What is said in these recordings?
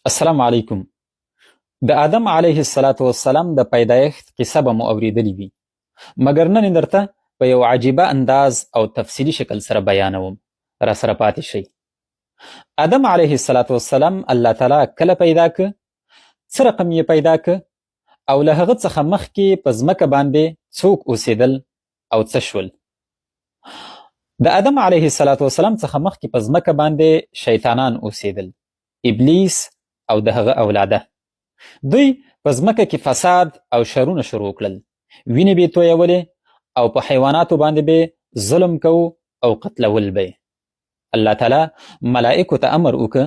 السلام علیکم. د آدم علیه السلام د پیدایښت قصه به مو اورېدلې وي، مګر نن یې درته په یو عجیبه انداز او تفصیلي شکل سره بیانوم. را سره پاتې شئ. آدم علیه السلام الله تعالی کله پیدا که، څه رقم یې پیدا که، او له هغه څخه مخکې په ځمکه باندې څوک اوسېدل او څه شول. د آدم علیه السلام څخه مخکې په ځمکه باندې شیطانان اوسېدل، ابلیس او د هغه اولاده. دوی په ځمکه کې فساد او شرونه شروع کړل، وینې به یې تویولې او په حیواناتو باندې به ظلم کو او قتلول به. الله تعالی ملائکو ته امر وکړه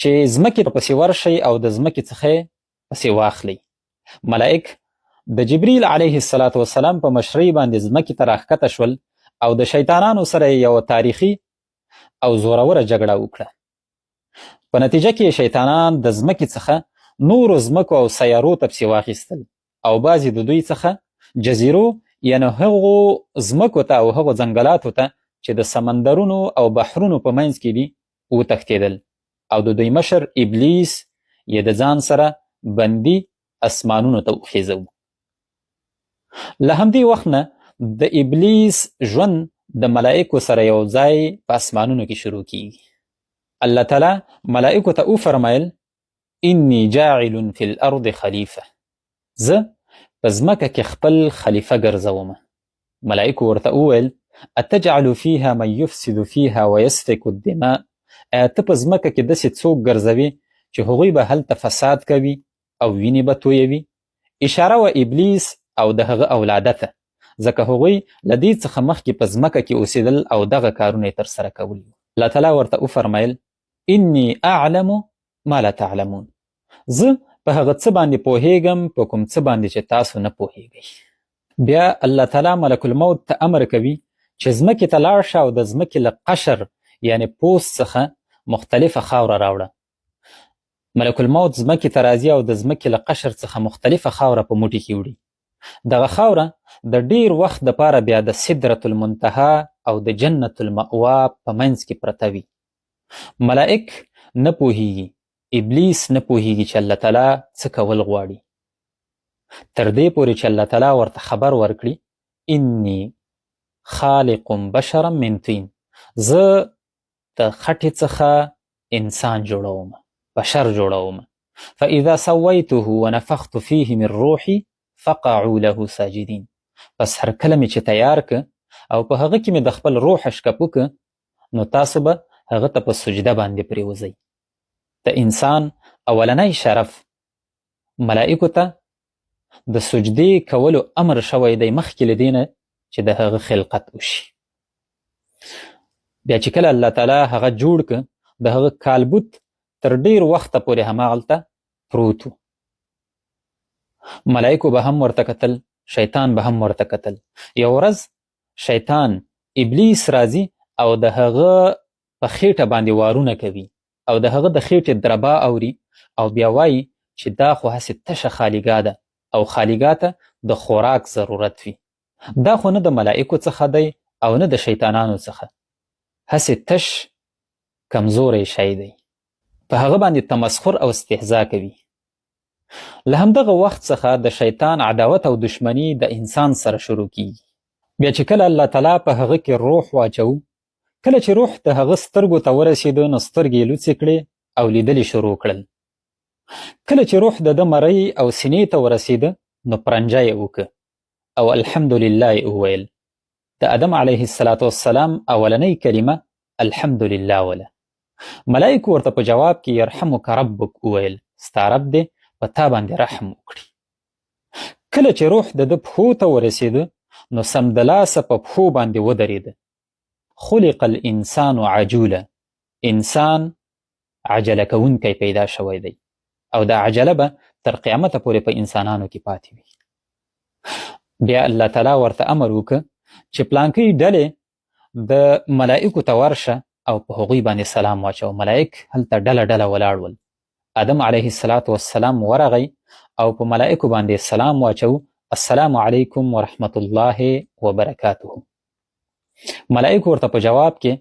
چې ځمکې ته پسې ورشئ او د ځمکې څخه پسې واخلئ. ملائک د جبریل علیه السلام په مشرۍ باندې ځمکې ته راښکته شول او د شیطانانو سره یو تاریخي او زوروره جګړه وکړه. په نتیجه کې شیطانان د ځمکې څخه نورو ځمکو او سیارو ته پسې واخیستل او بعضې د دوی څخه جزیرو یعنې هغو ځمکو ته او هغو ځنګلاتو ته چې د سمندرونو او بحرونو په منځ کې دي وتښتېدل او د دوی مشر ابلیس یې د ځان سره بندي اسمانونو ته وخیځو. له همدې وخت نه د ابلیس ژوند د ملائکو سره یو ځای په اسمانونو کې شروع کیږي. الله تعالی ملائکو ته وفرمایل انی جاعل فی الارض خلیفه، زه په ځمکه کې خپل خلیفه ګرځوم. ملائکو ورته وویل اتجعل فیها من یفسد فیها ویسفک الدماء، ته په ځمکه کې داسې څوک ګرځوي چې هغوی به هلته فساد کوي او وینې به تویوي. اشاره و ابلیس او د هغه اولاده ته، ځکه هغوی له دې څخه مخکې په ځمکه کې اوسېدل او دغه کارونه یې ترسره کول. الله تعالی ورته وفرمیل انی اعلم ما لا تعلمون، زه په هغه څه باندې پوهیږم په کوم څه باندې چې تاسو نه پوهیږئ. بیا الله تعالی ملک الموت ته امر کوي چې ځمکې ته لاړ شه او د ځمکې له قشر یعنې پوست څخه مختلفه خاوره راوړه. ملک الموت ځمکې ته راځي او د ځمکې له قشر څخه مختلفه خاوره په موټي کې وړي. دغه خاوره د ډیر وخت دپاره بیا د سدرة المنتهی او د جنت المأوا په منځ کې پرته وي. ملائک نه پوهیږي، ابلیس نه پوهیږي چې الله تعالی څه کول غواړي، تر دې پورې چې الله تعالی ورته خبر ورکړي انی خالق بشرا من طین، زه د خټې څخه انسان جوړوم، بشر جوړوم. فاذا سویته ونفخت فیه من روحی فقعوا له ساجدین، پس هر کله مې چې تیار که او په هغه کې مې د خپل روح اشکپ وکه، نو تاسو به هغه ته په سجده باندې پریوځئ. د انسان اولنی شرف ملائکو ته د سجدې کولو امر شوی دی مخکې له دې نه چې د هغه خلقت وشي. بیا چې کله الله تعالی هغه جوړ که، د هغه کالبوت تر ډیر وخته پورې هماغلته پروت و. ملائکو به هم ورته کتل، شیطان به هم ورته کتل. یو ورځ شیطان ابلیس راځي او د هغه په خېټه باندې وارونه کوي او د هغه د خېټې دربا اوري او بیا وایي چې دا خو هسې تشه خالیګاه ده او خالیګاه ته د خوراک ضرورت وي. دا خو نه د ملائکو څخه دی او نه د شیطانانو څخه، هسې تش کمزوری شی دی. په هغه باندې تمسخر او استهزا کوي. له همدغه وخت څخه د شیطان عداوت او دشمنی د انسان سره شروع کیږي. بیا چې کله الله تعالی په هغه کې روح واچو، کله چې روح د هغه سترګو ته ورسېده نو سترګې یې لوڅې کړې او لیدلې شروع کړل. کله چې روح د ده مرۍ او سینې ته ورسېده نو پرنجه یې وکړه او الحمدلله یې وویل. د آدم علیه السلام اولنۍ کلمه الحمدلله وله. ملائکو ورته په جواب کې یرحمک ربک وویل، ستا رب دې په تا باندې رحم وکړي. کله چې روح د ده پښو ته ورسېده نو سمدلاسه په پښو باندې ودرېده. خلق الانسان عجوله، انسان عجله کوونکی پیدا شوی دی او دا عجله به تر قیامته پورې په انسانانو کې پاتې وي. بیا الله تعالی ورته امر وکړه چې پلانکۍ ډلې د ملائکو ته ورشه او په هغوی باندې سلام واچو. ملائک هلته ډله ډله ولاړ ول. آدم علیه السلام ورغی او په ملائکو باندې سلام واچو، السلام علیکم ورحمت الله وبرکاته. ملائکو ورته په جواب کې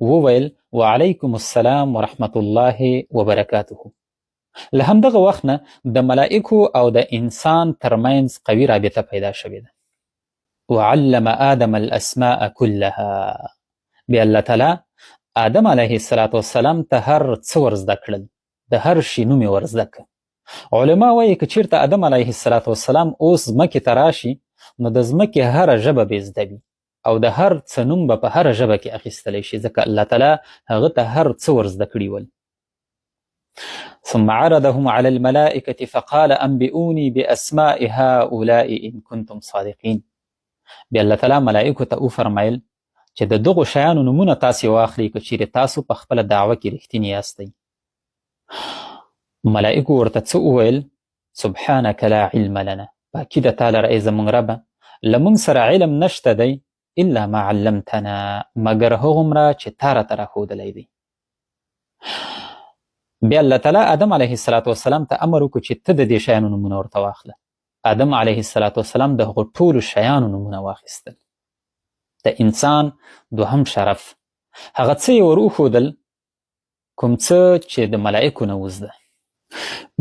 وویل وعلیکم السلام ورحمت الله وبرکاته. له همدغه وخت نه د ملائکو او د انسان ترمنځ قوي رابطه پیدا شوې ده. وعلم آدم الاسماء كلها. بیا الله تعالی آدم علیه السلام ته هر څه ور زده کړل، د هر شي نوم یې ور زده کړ. علما وایي که چیرته آدم علیه السلام اوس ځمکې ته راشي نو د ځمکې هره ژبه به زده وي او د هر څه نوم به په هره ژبه کې اخیستلی شي، ځکه الله تعالی هغه ته هر څه ور زده کړي ول. ثم عرضهم على الملائكة فقال انبئوني باسماء هؤلاء ان كنتم صادقين. بیا الله تعالی ملائکو ته وفرمایل چې د دغو شیانو نومونه تاسې واخلئ که چیرې تاسو په خپله دعوه کې رښتیني یاستئ. ملائکو ورته څه وویل؟ سبحانك لا علم لنا. پاکي د تا لره ای زموږ ربه، له موږ سره علم نشته دی الا ما علمتنا، مګر هغومره چې تا راته راښودلی دی. بیا الله تعالی آدم علیه السلام ته امر وکړو چې ته د دې شیانو نومونه ورته واخله. آدم علیه السلام د هغو ټولو شیانو نومونه واخیستل. د انسان دوهم شرف، هغه څه یې ور وښودل کوم څه چې د ملائکو نه وزده.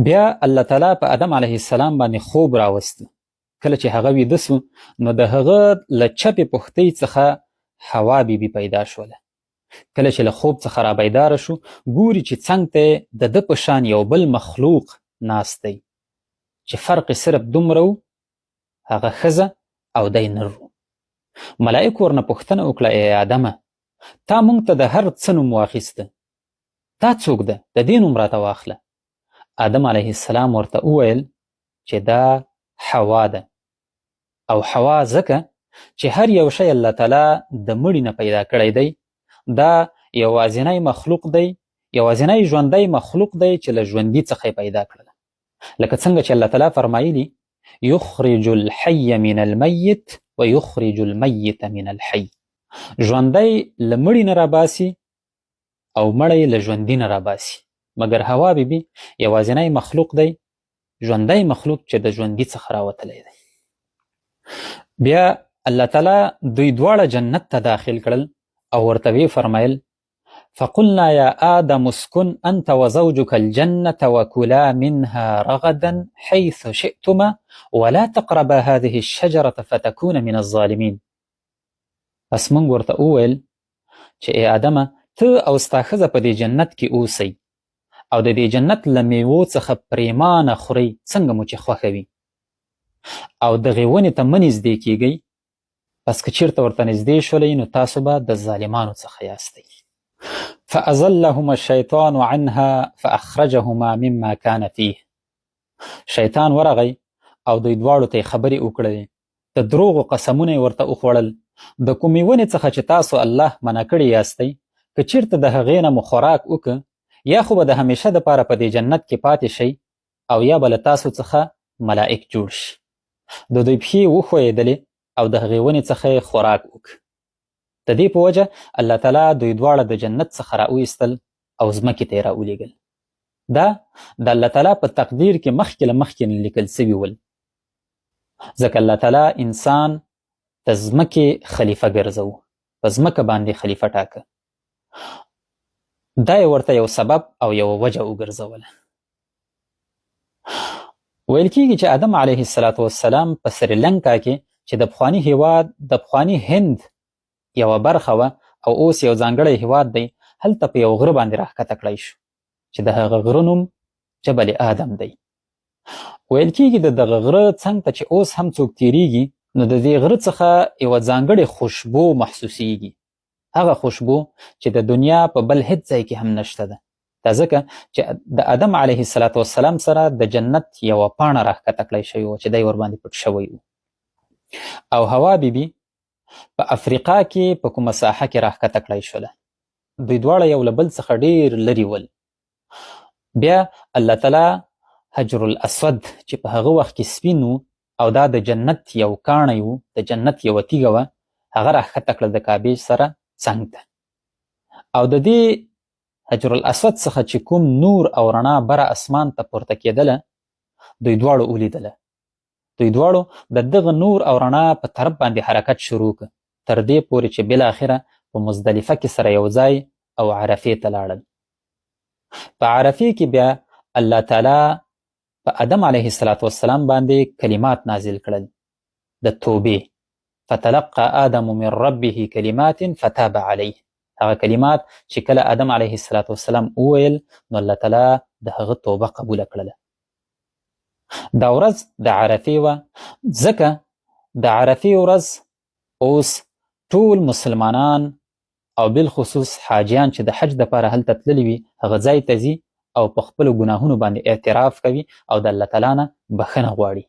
بیا الله تعالی په آدم علیه السلام باندې خوب راوسته. کله چې هغه ویده سو نو د هغه له چپې پښتۍ څخه حوا بیبي پیدا شوله. کله چې له خوب څخه را بیداره شو ګوري چې څنګ ته د ده په شان یو بل مخلوق ناست دی چې فرق صرف دومره و هغه ښځه او دی نر و. ملائکو ورنه پوښتنه وکړه ای آدمه تا موږ ته د هر څه نوم واخیسته، تا څوک ده؟ د دې نوم راته واخله. آدم علیه السلام ورته وویل چې دا حوا ده، او حوا ځکه چې هر یو شی الله تعالی د مړي نه پیدا کړی دی. دا یوازینی مخلوق دی، یوازینی ژوندی مخلوق دی چې له ژوندي څخه پیدا کړله. لکه څنګه چې الله تعالی فرمایلی یخرج الحی من المیت و یخرج المیت من الحی. ژوندی له مړي نه راباسي او مړی له ژوندي نه راباسي، مګر حوا بیبي یوازینی مخلوق دی، ژوندی مخلوق چې د ژوندي څخه راوتلی دی. بیا الله تعالی دوی دواړه جنت ته داخل کړل او ورته وی فرمایل فقلنا يا آدم اسكن أنت وزوجك الجنة وكلا منها رغدا حيث شئتما ولا تقربا هذه الشجرة فتكون من الظالمين. پس موږ ورته وویل چې ای آدمه ته او ستا ښځه په دې جنت کې اوسئ او د دې جنت له میوو څخه پریمانه خورئ څنګه مو چې خوښه وي، او دغې ونې ته مه نږدې کیږئ، پس که چیرته ورته نږدې شولئ نو تاسو به د ظالمانو څخه یاستئ. فأزلهما الشیطان عنها فأخرجهما مما كان فيه. شیطان ورغی او دوی دواړو ته خبرې وکړلې، د دروغو قسمونه یې ورته وخوړل. د کومې ونې څخه چې تاسو الله منع کړي یاستئ که چیرته د هغې نه مو خوراک وکړه یا خو به د همیشه دپاره په دې جنت کې پاتې شئ او یا به له تاسو څخه ملائک جوړ شي. د دوی پښې وښویېدلې او د هغې ونې څخه یې خوراک وکړ. د دې په وجه الله تعالی دوی دواړه د جنت څخه راویستل او ځمکې ته یې راولېږل. دا د الله تعالی په تقدیر کې مخکې له مخکې نه لیکل سوي ول، ځکه الله تعالی انسان د ځمکې خلیفه ګرځوه، په ځمکه باندې خلیفه ټاکه. دا یې ورته یو سبب او یو وجه وګرځوله. ویل کېږي چې آدم علیه السلام په سریلنکا کې چې د پخواني هیواد د پخواني هند یوه برخه وه او اوس یو ځانګړی هیواد دی، هلته په یو غره باندې راښکته کړی شو چې د هغه غره نوم جبل آدم دی. ویل کېږي د دغه غره څنګ ته چې اوس هم څوک تیریږي نو د دې غره څخه یوه ځانګړې خوشبو محسوسیږي، هغه خوشبو چې د دنیا په بل هیڅ ځای کې هم نشته ده. دا ځکه چې د آدم علیه السلام سره د جنت یوه پاڼه راښکته کړی شوې وه چې دی ورباندې پټ شوی و. او حوا بیبي په افریقا کې په کومه ساحه کې راښکته کړی شوله. دوی دواړه یو له بل څخه ډېر لرې ول. بیا الله تعالی حجر الاسود چې په هغه وخت کې سپین و او دا د جنت یو کاڼی و، د جنت یوه تیږه وه، هغه راښکته کړل د کعبې سره څنګ ته. او د دې حجر الاسود څخه چې کوم نور او رڼا بره اسمان ته پورته کېدله دوی دواړو ولیدله. دوی دواړو د دغه نور او رڼا په طرف باندې حرکت شروع کړ تر دې پورې چې بالاخره په مزدلفه کې سره یو ځای او عرفې ته لاړل. په عرفې کې بیا الله تعالی په آدم علیه السلام باندې کلمات نازل کړل د توبې. فتلقى آدم من ربه کلمات فتاب علیه. هغه کلمات چې کله آدم علیه السلام وویل نو الله تعالی د هغه توبه قبوله کړله. دا ورځ د عرفې وه، ځکه د عرفې ورځ اوس ټول مسلمانان او بالخصوص حاجیان چې د حج دپاره هلته تللي وي هغه ځای ته ځي او په خپلو ګناهونو باندې اعتراف کوي او د الله تعالی نه بخښنه غواړي.